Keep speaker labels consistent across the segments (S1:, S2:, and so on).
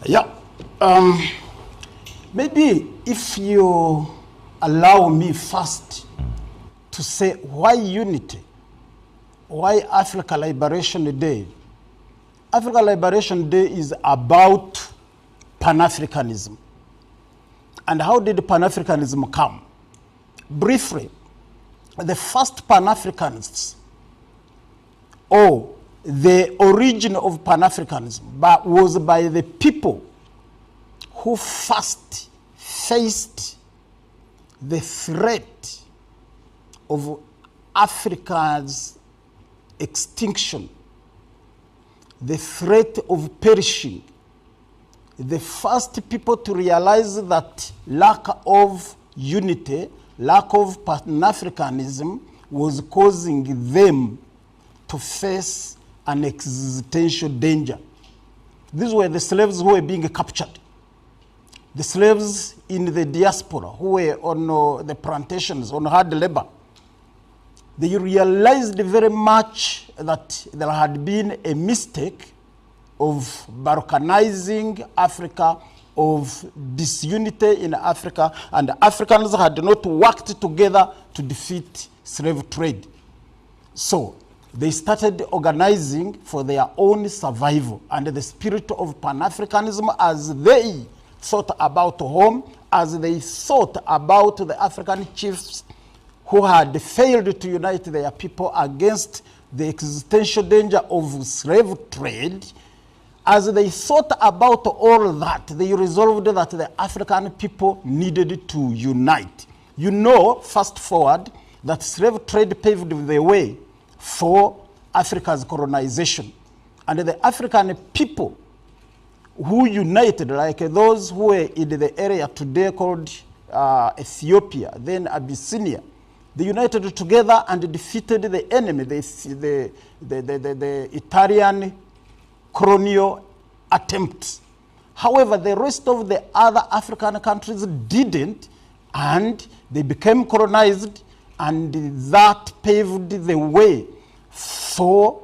S1: Yeah. Maybe if you allow me first to say why unity, why Africa Liberation Day. Africa Liberation Day is about Pan-Africanism. And how did Pan-Africanism come? Briefly, the first Pan-Africanists, or the origin of Pan-Africanism, was by the people who first faced the threat of Africa's extinction, the threat of perishing. The first people to realize that lack of unity, lack of Pan-Africanism was causing them to face an existential danger. These were the slaves who were being captured. The slaves in the diaspora who were on the plantations, on hard labor. They realized very much that there had been a mistake of balkanizing Africa, of disunity in Africa, and Africans had not worked together to defeat slave trade. So they started organizing for their own survival, and the spirit of Pan-Africanism, as they thought about home, as they thought about the African chiefs who had failed to unite their people against the existential danger of slave trade, as they thought about all that, they resolved that the African people needed to unite. You know, fast forward, that slave trade paved the way for Africa's colonization. And the African people who united, like those who were in the area today called Ethiopia, then Abyssinia, they united together and defeated the enemy, the Italian colonial attempts. However, the rest of the other African countries didn't, and they became colonized, and that paved the way for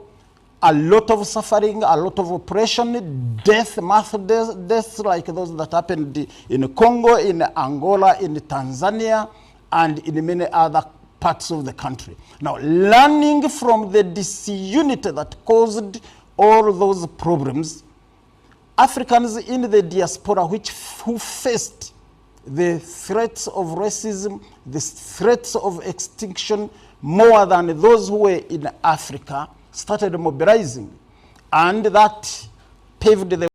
S1: a lot of suffering, a lot of oppression, mass deaths like those that happened in Congo, in Angola, in Tanzania, and in many other parts of the country. Now, learning from the disunity that caused all those problems, Africans in the diaspora who faced the threats of racism, the threats of extinction, more than those who were in Africa, started mobilizing, and that paved the